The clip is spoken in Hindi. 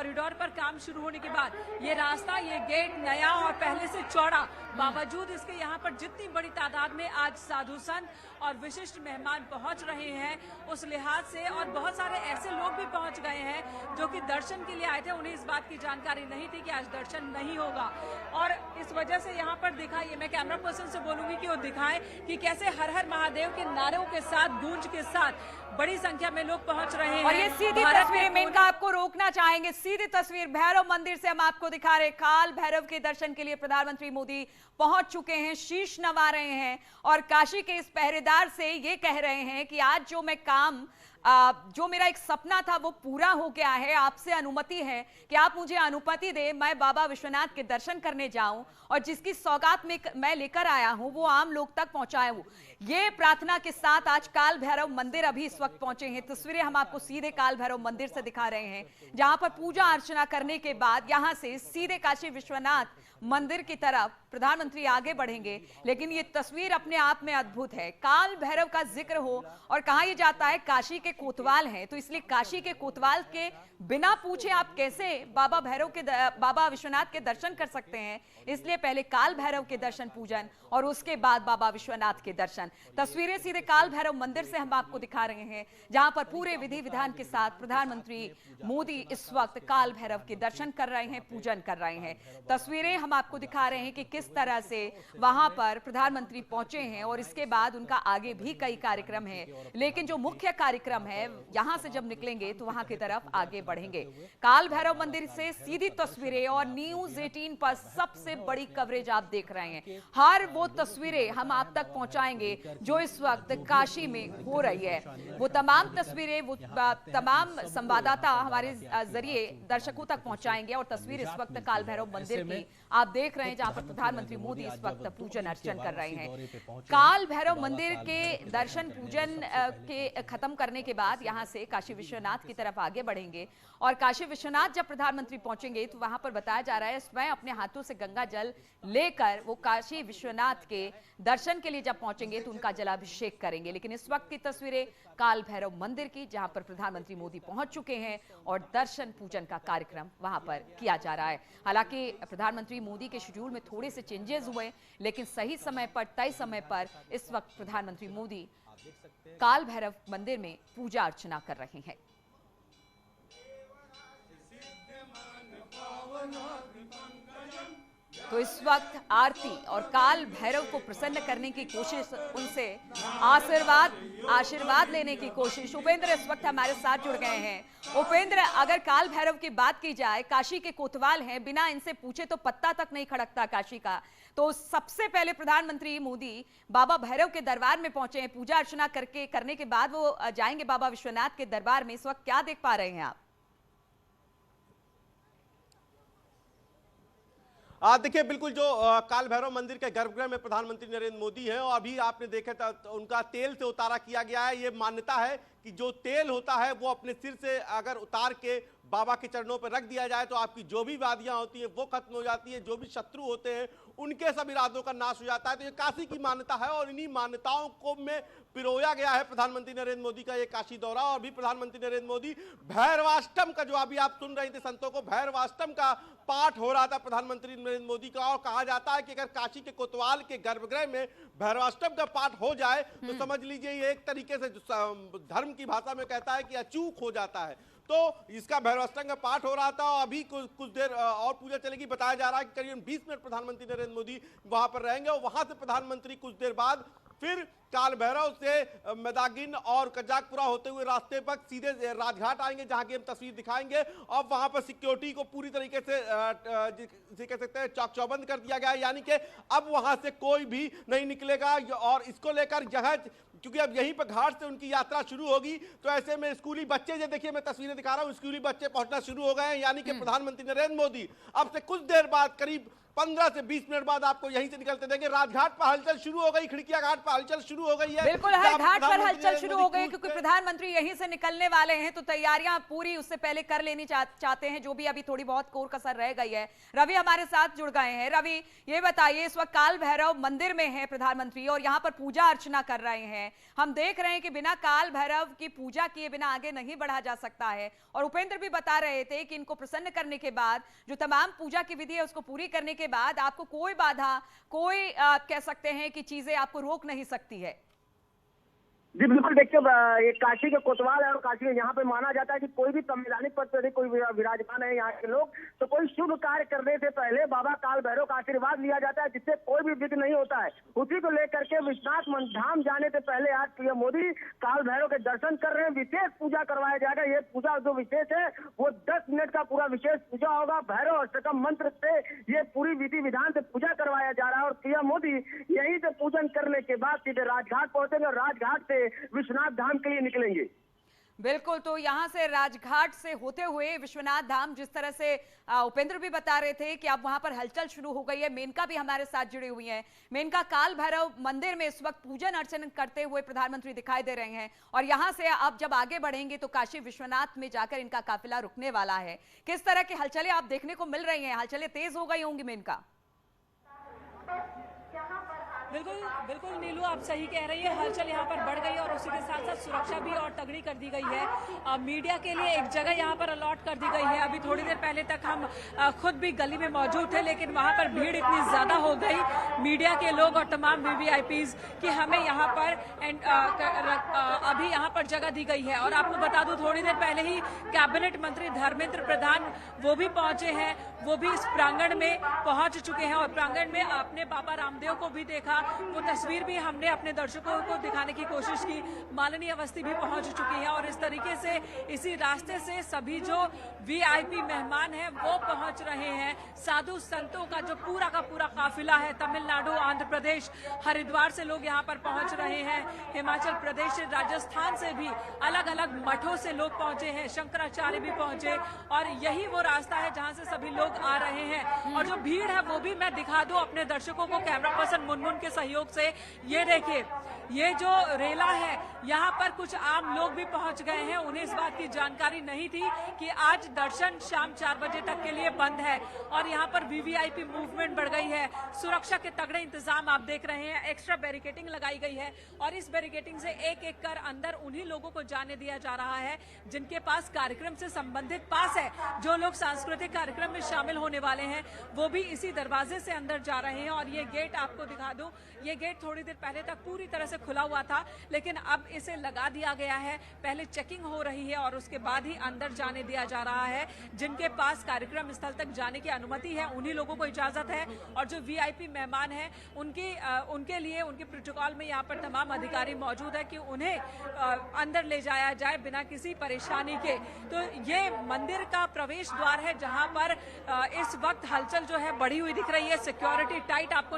कॉरिडोर पर काम शुरू होने के बाद ये रास्ता, ये गेट नया और पहले से चौड़ा, बावजूद इसके यहाँ पर जितनी बड़ी तादाद में आज साधु संत और विशिष्ट मेहमान पहुंच रहे हैं, उस लिहाज से, और बहुत सारे ऐसे लोग भी पहुंच गए हैं जो कि दर्शन के लिए आए थे, उन्हें इस बात की जानकारी नहीं थी कि आज दर्शन नहीं होगा। और इस वजह से यहाँ पर दिखाइए, मैं कैमरा पर्सन से बोलूंगी कि वो दिखाएं कि कैसे हर हर महादेव के नारों के साथ, गूंज के साथ बड़ी संख्या में लोग पहुंच रहे हैं। और ये सीधी तस्वीर, मेनका आपको रोकना चाहेंगे, सीधी तस्वीर भैरव मंदिर से हम आपको दिखा रहे। काल भैरव के दर्शन के लिए प्रधानमंत्री मोदी पहुंच चुके हैं, शीश नवा रहे हैं और काशी के इस पहरेदार से ये कह रहे हैं कि आज जो मैं काम, जो मेरा एक सपना था वो पूरा हो गया है। आपसे अनुमति है कि आप मुझे अनुमति दे, मैं बाबा विश्वनाथ के दर्शन करने जाऊं और जिसकी सौगात में मैं लेकर आया हूं वो आम लोग तक पहुंचाऊं। ये प्रार्थना के साथ आज काल भैरव मंदिर अभी इस वक्त पहुंचे हैं। तस्वीरें हम आपको सीधे काल भैरव मंदिर से दिखा रहे हैं, जहां पर पूजा अर्चना करने के बाद यहां से सीधे काशी विश्वनाथ मंदिर की तरफ प्रधानमंत्री आगे बढ़ेंगे। लेकिन ये तस्वीर अपने आप में अद्भुत है। काल भैरव का जिक्र हो और कहा यह जाता है काशी के कोतवाल हैं, तो इसलिए काशी के कोतवाल के बिना पूछे आप कैसे बाबा विश्वनाथ के दर्शन कर सकते हैं। इसलिए पहले काल भैरव के दर्शन पूजन और उसके बाद बाबा विश्वनाथ के दर्शन। तस्वीरें सीधे काल भैरव मंदिर से हम आपको दिखा रहे हैं, जहां पर पूरे विधि विधान के साथ प्रधानमंत्री मोदी इस वक्त काल भैरव के दर्शन कर रहे हैं, पूजन कर रहे हैं। तस्वीरें हम आपको दिखा रहे हैं कि किस तरह से वहां पर प्रधानमंत्री पहुंचे हैं और इसके बाद उनका आगे भी कई कार्यक्रम है। लेकिन जो मुख्य कार्यक्रम है, यहां से जब निकलेंगे तो वहां की तरफ आगे बढ़ेंगे। काल भैरव मंदिर से सीधी तस्वीरें और न्यूज़ 18 पर सबसे बड़ी कवरेज आप देख रहे हैं। हर वो तस्वीरें हम आप तक पहुंचाएंगे जो इस वक्त काशी में हो रही है। वो तमाम तस्वीरें, वो तमाम संवाददाता हमारे जरिए दर्शकों तक पहुंचाएंगे। और तस्वीर इस वक्त काल भैरव मंदिर की आप देख रहे हैं, जहां पर प्रधानमंत्री मोदी इस वक्त पूजन अर्चन कर रहे हैं। काल भैरव मंदिर के दर्शन पूजन के खत्म करने के बाद यहां से काशी विश्वनाथ की तरफ आगे बढ़ेंगे। और काशी विश्वनाथ जब प्रधानमंत्री पहुंचेंगे तो वहां पर बताया जा रहा है स्वयं अपने हाथों से गंगा जल लेकर वो काशी विश्वनाथ के दर्शन के लिए जब पहुंचेंगे तो उनका जलाभिषेक करेंगे। लेकिन इस वक्त की तस्वीरें काल भैरव मंदिर की, जहां पर प्रधानमंत्री मोदी पहुंच चुके हैं और दर्शन पूजन का कार्यक्रम वहां पर किया जा रहा है। हालांकि प्रधानमंत्री मोदी के शेड्यूल में थोड़े से चेंजेस हुए, लेकिन सही समय पर, तय समय पर इस वक्त प्रधानमंत्री मोदी काल भैरव मंदिर में पूजा अर्चना कर रहे हैं। तो इस वक्त आरती और काल भैरव को प्रसन्न करने की कोशिश, उनसे आशीर्वाद लेने की कोशिश। उपेंद्र इस वक्त हमारे साथ जुड़ गए हैं। उपेंद्र, अगर काल भैरव की बात की जाए, काशी के कोतवाल हैं, बिना इनसे पूछे तो पत्ता तक नहीं खड़कता काशी का। तो सबसे पहले प्रधानमंत्री मोदी बाबा भैरव के दरबार में पहुंचे हैं, पूजा अर्चना करने के बाद वो जाएंगे बाबा विश्वनाथ के दरबार में। इस वक्त क्या देख पा रहे हैं आप? देखिए, बिल्कुल जो काल भैरव मंदिर के गर्भगृह में प्रधानमंत्री नरेंद्र मोदी हैं और अभी आपने देखा था उनका तेल से उतारा किया गया है। ये मान्यता है कि जो तेल होता है वो अपने सिर से अगर उतार के बाबा के चरणों पर रख दिया जाए तो आपकी जो भी वादियां होती हैं वो खत्म हो जाती है, जो भी शत्रु होते हैं उनके सब इरादों का नाश हो जाता है। तो ये काशी की मान्यता है और इन्हीं मान्यताओं को में पिरोया गया है प्रधानमंत्री नरेंद्र मोदी का ये काशी दौरा। और भी प्रधानमंत्री नरेंद्र मोदी भैरवाष्टम का, जो अभी आप सुन रहे थे संतों को, भैरवाष्टम का पाठ हो रहा था प्रधानमंत्री नरेंद्र मोदी का। और कहा जाता है कि अगर काशी के कोतवाल के गर्भगृह में भैरवाष्टम का पाठ हो जाए तो समझ लीजिए ये एक तरीके से धर्म की भाषा में कहता है कि अचूक हो जाता है। तो इसका भैरवाष्टम का पाठ हो रहा था और अभी कुछ देर और पूजा चलेगी। बताया जा रहा है कि करीब 20 मिनट प्रधानमंत्री नरेंद्र मोदी वहां पर रहेंगे और वहां से प्रधानमंत्री कुछ देर बाद फिर काल भैरव से मेदागिन और कजाकपुरा होते हुए रास्ते पर सीधे राजघाट आएंगे, जहां की हम तस्वीर दिखाएंगे। और वहां पर सिक्योरिटी को पूरी तरीके से कह सकते हैं चौक चौबंद कर दिया गया है, यानी कि अब वहां से कोई भी नहीं निकलेगा। और इसको लेकर क्योंकि अब यहीं पर घाट से उनकी यात्रा शुरू होगी, तो ऐसे में स्कूली बच्चे, जो देखिए मैं तस्वीरें दिखा रहा हूं, स्कूली बच्चे पहुंचना शुरू हो गए हैं। यानी कि प्रधानमंत्री नरेंद्र मोदी अब से कुछ देर बाद, करीब 15 से 20 मिनट बाद आपको यहीं से निकलते देंगे। राजघाट पर हलचल शुरू हो गई, खिड़किया घाट पर हलचल शुरू हो गई है। बिल्कुल, हर घाट पर हलचल शुरू हो गई क्योंकि प्रधानमंत्री यहीं से निकलने वाले हैं, तो तैयारियां पूरी उससे पहले कर लेनी चाहते हैं, जो भी अभी थोड़ी बहुत कोर कसर रह गई है। रवि हमारे साथ जुड़ गए हैं। रवि, ये बताइए, इस वक्त काल भैरव मंदिर में है प्रधानमंत्री और यहाँ पर पूजा अर्चना कर रहे हैं। हैं। हम देख रहे हैं कि बिना काल भैरव की पूजा किए बिना आगे नहीं बढ़ा जा सकता है। और उपेंद्र भी बता रहे थे कि इनको प्रसन्न करने के बाद, जो तमाम पूजा की विधि है उसको पूरी करने के बाद आपको कोई बाधा, कोई कह सकते हैं कि चीजें आपको रोक नहीं सकती है। जी बिल्कुल, देखिए ये काशी के कोतवाल है और काशी में यहाँ पे माना जाता है कि कोई भी संवैधानिक पद पर कोई विराजमान है यहाँ के लोग, तो कोई शुभ कार्य करने से पहले बाबा काल भैरव का आशीर्वाद लिया जाता है, जिससे कोई भी विघ्न नहीं होता है। उसी को लेकर के विश्वनाथ धाम जाने से पहले आज पीएम मोदी काल भैरव के दर्शन कर रहे हैं। विशेष पूजा करवाया जाएगा। ये पूजा जो विशेष है वो 10 मिनट का पूरा विशेष पूजा होगा। भैरव अष्टकम मंत्र से ये पूरी विधि विधान से पूजा करवाया जा रहा है और पीएम मोदी यहीं से पूजन करने के बाद सीधे राजघाट पहुंचेंगे और राजघाट से विश्वनाथ धाम के लिए निकलेंगे। बिल्कुल, तो यहां से राजघाट से होते हुए विश्वनाथ धाम, जिस तरह से उपेंद्र भी बता रहे थे कि अब वहां पर हलचल शुरू हो गई है। मेनका भी हमारे साथ जुड़ी हुई है। मेनका, काल भैरव मंदिर में इस वक्त पूजन अर्चन करते हुए प्रधानमंत्री दिखाई दे रहे हैं और यहां से अब जब आगे बढ़ेंगे तो काशी विश्वनाथ में जाकर इनका काफिला रुकने वाला है। किस तरह की हलचलें आप देखने को मिल रही हैं? हलचलें तेज हो गई होंगी मेनका? बिल्कुल बिल्कुल नीलू, आप सही कह रही है। हलचल यहाँ पर बढ़ गई है और उसी के साथ साथ सुरक्षा भी और तगड़ी कर दी गई है। मीडिया के लिए एक जगह यहाँ पर अलॉट कर दी गई है। अभी थोड़ी देर पहले तक हम खुद भी गली में मौजूद थे, लेकिन वहाँ पर भीड़ इतनी ज्यादा हो गई मीडिया के लोग और तमाम वीवीआईपीज कि हमें यहाँ पर अभी यहाँ पर जगह दी गई है। और आपको बता दूं, थोड़ी देर पहले ही कैबिनेट मंत्री धर्मेंद्र प्रधान वो भी पहुंचे हैं, वो भी इस प्रांगण में पहुंच चुके हैं और प्रांगण में आपने बाबा रामदेव को भी देखा। वो तस्वीर भी हमने अपने दर्शकों को दिखाने की कोशिश की। माननीय अवस्थी भी पहुंच चुकी हैं और इस तरीके से इसी रास्ते से सभी जो वीआईपी मेहमान हैं वो पहुंच रहे हैं। साधु संतों का जो पूरा का पूरा काफिला है, तमिलनाडु, आंध्र प्रदेश, हरिद्वार से लोग यहाँ पर पहुंच रहे हैं। हिमाचल प्रदेश से, राजस्थान से भी अलग अलग मठों से लोग पहुंचे हैं। शंकराचार्य भी पहुंचे और यही वो रास्ता है जहां से सभी लोग आ रहे हैं। और जो भीड़ है वो भी मैं दिखा दूं अपने दर्शकों को कैमरा पर्सन मुनमुन के सहयोग से। ये देखिए, ये जो रेला है यहाँ पर कुछ आम लोग भी पहुंच गए हैं। उन्हें इस बात की जानकारी नहीं थी कि आज दर्शन शाम 4 बजे तक के लिए बंद है और यहाँ पर वीवीआईपी मूवमेंट बढ़ गई है। सुरक्षा के तगड़े इंतजाम आप देख रहे हैं। एक्स्ट्रा बैरिकेडिंग लगाई गई है और इस बैरिकेडिंग से एक एक कर अंदर उन्हीं लोगों को जाने दिया जा रहा है जिनके पास कार्यक्रम से संबंधित पास है। जो लोग सांस्कृतिक कार्यक्रम में शामिल होने वाले हैं वो भी इसी दरवाजे से अंदर जा रहे हैं। और ये गेट आपको दिखा दूं, ये गेट थोड़ी देर पहले तक पूरी तरह से खुला हुआ था, लेकिन अब इसे लगा दिया गया है। पहले चेकिंग हो रही है और उसके बाद ही अंदर जाने दिया जा रहा है। जिनके पास कार्यक्रम स्थल तक जाने की अनुमति है उन्हीं लोगों को इजाजत है और जो वीआईपी मेहमान हैं उनके लिए उनके प्रोटोकॉल में यहाँ पर तमाम अधिकारी मौजूद है कि उन्हें अंदर ले जाया जाए बिना किसी परेशानी के। तो ये मंदिर का प्रवेश द्वार है जहाँ पर इस वक्त हलचल जो है बढ़ी हुई दिख रही है। सिक्योरिटी टाइट आपको